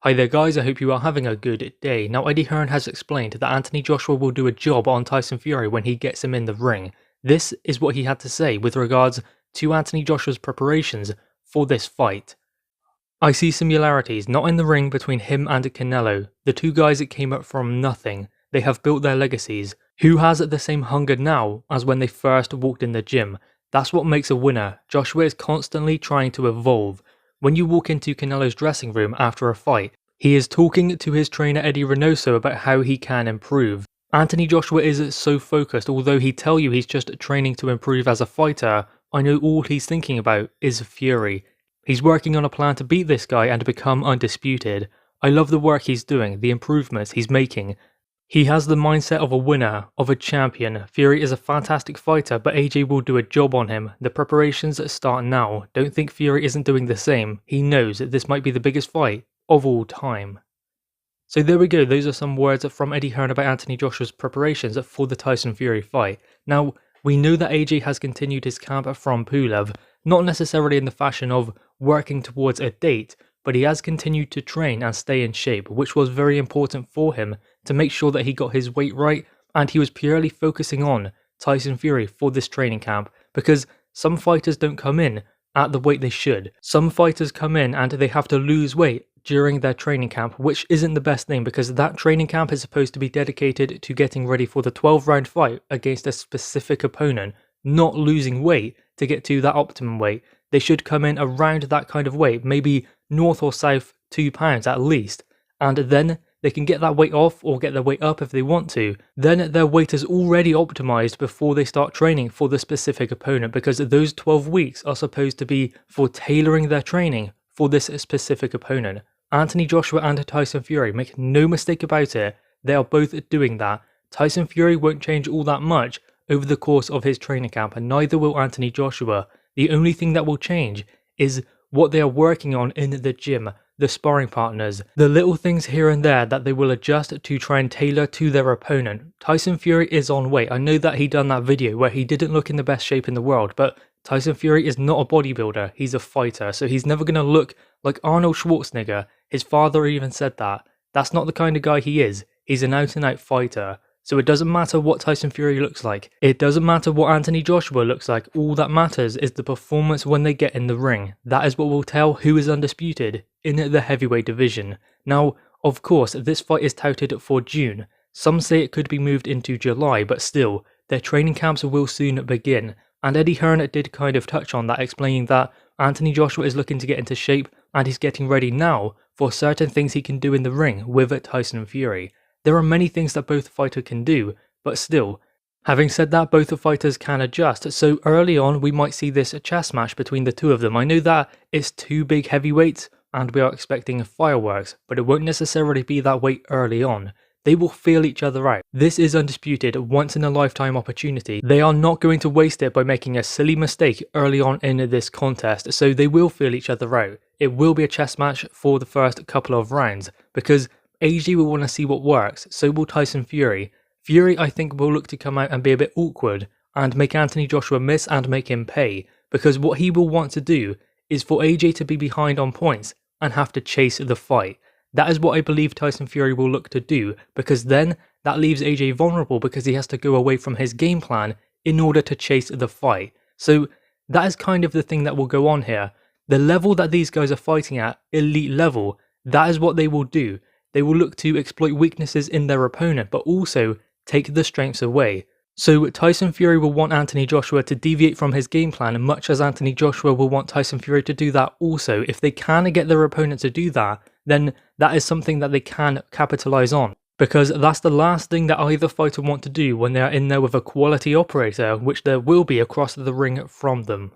Hi there guys, I hope you are having a good day. Now Eddie Hearn has explained that Anthony Joshua will do a job on Tyson Fury when he gets him in the ring. This is what he had to say with regards to Anthony Joshua's preparations for this fight. I see similarities not in the ring between him and Canelo, the two guys that came up from nothing. They have built their legacies. Who has the same hunger now as when they first walked in the gym? That's what makes a winner. Joshua is constantly trying to evolve. When you walk into Canelo's dressing room after a fight, he is talking to his trainer Eddie Reynoso about how he can improve. Anthony Joshua is so focused, although he'd tell you he's just training to improve as a fighter, I know all he's thinking about is Fury. He's working on a plan to beat this guy and become undisputed. I love the work he's doing, the improvements he's making. He has the mindset of a winner, of a champion. Fury is a fantastic fighter, but AJ will do a job on him. The preparations start now. Don't think Fury isn't doing the same. He knows that this might be the biggest fight of all time. So there we go, those are some words from Eddie Hearn about Anthony Joshua's preparations for the Tyson Fury fight. Now, we know that AJ has continued his camp from Pulev, not necessarily in the fashion of working towards a date, but he has continued to train and stay in shape, which was very important for him to make sure that he got his weight right, and he was purely focusing on Tyson Fury for this training camp, because some fighters don't come in at the weight they should. Some fighters come in and they have to lose weight during their training camp, which isn't the best thing because that training camp is supposed to be dedicated to getting ready for the 12-round fight against a specific opponent, not losing weight to get to that optimum weight. They should come in around that kind of weight, maybe north or south 2 pounds at least, and then they can get that weight off or get their weight up if they want to. Then their weight is already optimized before they start training for the specific opponent, because those 12 weeks are supposed to be for tailoring their training for this specific opponent. Anthony Joshua and Tyson Fury, make no mistake about it, they are both doing that. Tyson Fury won't change all that much over the course of his training camp, and neither will Anthony Joshua. The only thing that will change is what they are working on in the gym, the sparring partners, the little things here and there that they will adjust to try and tailor to their opponent. Tyson Fury is on weight. I know that he done that video where he didn't look in the best shape in the world, but Tyson Fury is not a bodybuilder, he's a fighter, so he's never going to look like Arnold Schwarzenegger. His father even said that. That's not the kind of guy he is. He's an out-and-out fighter. So it doesn't matter what Tyson Fury looks like. It doesn't matter what Anthony Joshua looks like. All that matters is the performance when they get in the ring. That is what will tell who is undisputed in the heavyweight division. Now, of course, this fight is touted for June. Some say it could be moved into July, but still, their training camps will soon begin. And Eddie Hearn did kind of touch on that, explaining that Anthony Joshua is looking to get into shape and he's getting ready now for certain things he can do in the ring with Tyson Fury. There are many things that both fighters can do, but still, having said that, both fighters can adjust, so early on we might see this chess match between the two of them. I know that it's two big heavyweights and we are expecting fireworks, but it won't necessarily be that way early on. They will feel each other out. This is undisputed, once in a lifetime opportunity. They are not going to waste it by making a silly mistake early on in this contest, so they will feel each other out. It will be a chess match for the first couple of rounds, because AJ will want to see what works, so will Tyson Fury. Fury, I think, will look to come out and be a bit awkward and make Anthony Joshua miss and make him pay, because what he will want to do is for AJ to be behind on points and have to chase the fight. That is what I believe Tyson Fury will look to do, because then that leaves AJ vulnerable because he has to go away from his game plan in order to chase the fight. So that is kind of the thing that will go on here. The level that these guys are fighting at, elite level, that is what they will do. They will look to exploit weaknesses in their opponent, but also take the strengths away. So Tyson Fury will want Anthony Joshua to deviate from his game plan, much as Anthony Joshua will want Tyson Fury to do that also. If they can get their opponent to do that, then that is something that they can capitalize on, because that's the last thing that either fighter want to do when they are in there with a quality operator, which there will be across the ring from them.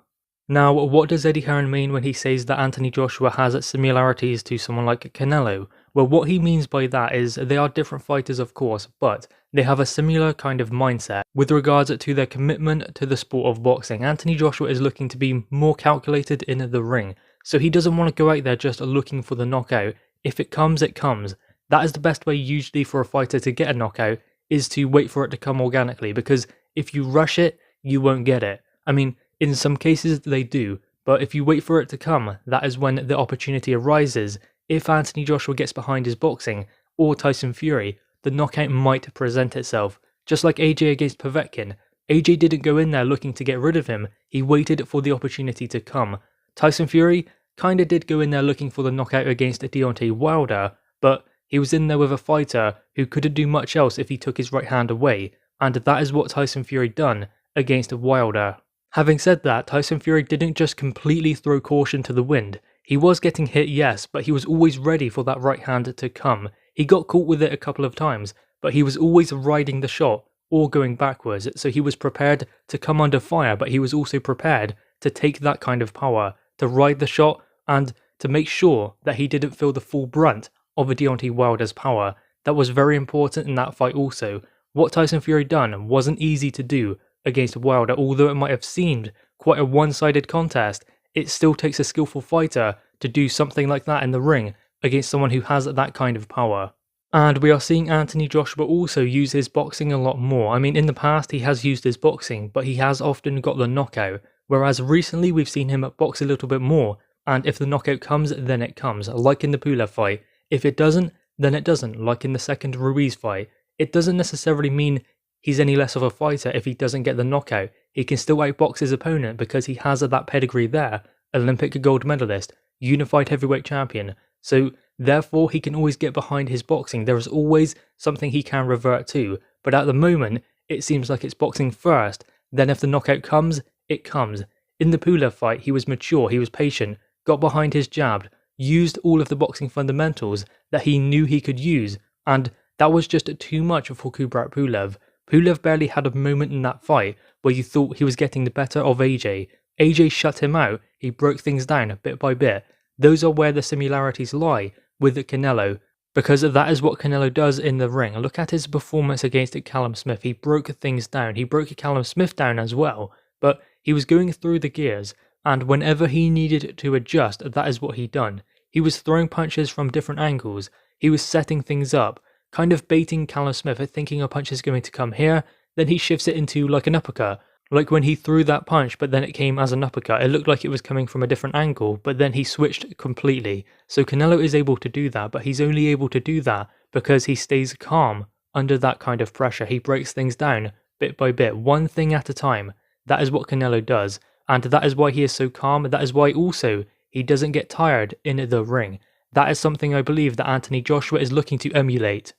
Now, what does Eddie Hearn mean when he says that Anthony Joshua has similarities to someone like Canelo? Well, what he means by that is they are different fighters, of course, but they have a similar kind of mindset with regards to their commitment to the sport of boxing. Anthony Joshua is looking to be more calculated in the ring, so he doesn't want to go out there just looking for the knockout. If it comes, it comes. That is the best way usually for a fighter to get a knockout, is to wait for it to come organically, because if you rush it, you won't get it. I mean, in some cases they do, but if you wait for it to come, that is when the opportunity arises. if Anthony Joshua gets behind his boxing, or Tyson Fury, the knockout might present itself. Just like AJ against Povetkin, AJ didn't go in there looking to get rid of him, he waited for the opportunity to come. Tyson Fury kinda did go in there looking for the knockout against Deontay Wilder, but he was in there with a fighter who couldn't do much else if he took his right hand away, and that is what Tyson Fury done against Wilder. Having said that, Tyson Fury didn't just completely throw caution to the wind. He was getting hit, yes, but he was always ready for that right hand to come. He got caught with it a couple of times, but he was always riding the shot or going backwards, so he was prepared to come under fire, but he was also prepared to take that kind of power, to ride the shot, and to make sure that he didn't feel the full brunt of Deontay Wilder's power. That was very important in that fight also. What Tyson Fury done wasn't easy to do against Wilder, although it might have seemed quite a one-sided contest. It still takes a skillful fighter to do something like that in the ring against someone who has that kind of power. And we are seeing Anthony Joshua also use his boxing a lot more. I mean, in the past he has used his boxing, but he has often got the knockout, whereas recently we've seen him box a little bit more, and if the knockout comes, then it comes, like in the Pulev fight. If it doesn't, then it doesn't, like in the second Ruiz fight. It doesn't necessarily mean he's any less of a fighter if he doesn't get the knockout. He can still outbox his opponent because he has that pedigree there. Olympic gold medalist, unified heavyweight champion. So therefore he can always get behind his boxing. There is always something he can revert to. But at the moment, it seems like it's boxing first. Then if the knockout comes, it comes. In the Pulev fight, he was mature, he was patient, got behind his jab, used all of the boxing fundamentals that he knew he could use. And that was just too much for Kubrat Pulev. Pulev barely had a moment in that fight where you thought he was getting the better of AJ. AJ shut him out, he broke things down bit by bit. Those are where the similarities lie with Canelo, because that is what Canelo does in the ring. Look at his performance against Callum Smith. He broke things down. He broke Callum Smith down as well, but he was going through the gears, and whenever he needed to adjust, that is what he done. He was throwing punches from different angles. He was setting things up, kind of baiting Callum Smith, thinking a punch is going to come here, then he shifts it into like an uppercut. Like when he threw that punch, but then it came as an uppercut. It looked like it was coming from a different angle, but then he switched completely. So Canelo is able to do that, but he's only able to do that because he stays calm under that kind of pressure. He breaks things down bit by bit, one thing at a time. That is what Canelo does, and that is why he is so calm. That is why also he doesn't get tired in the ring. That is something I believe that Anthony Joshua is looking to emulate.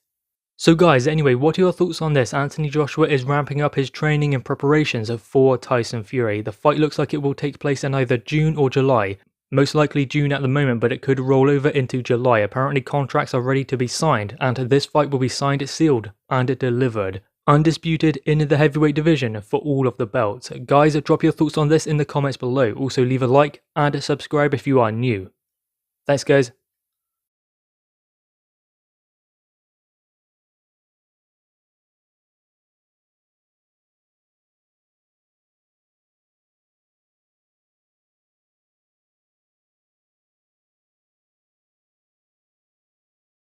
So guys, anyway, what are your thoughts on this? Anthony Joshua is ramping up his training and preparations for Tyson Fury. The fight looks like it will take place in either June or July. Most likely June at the moment, but it could roll over into July. Apparently contracts are ready to be signed, and this fight will be signed, sealed, and delivered. Undisputed in the heavyweight division for all of the belts. Guys, drop your thoughts on this in the comments below. Also leave a like and subscribe if you are new. Thanks guys.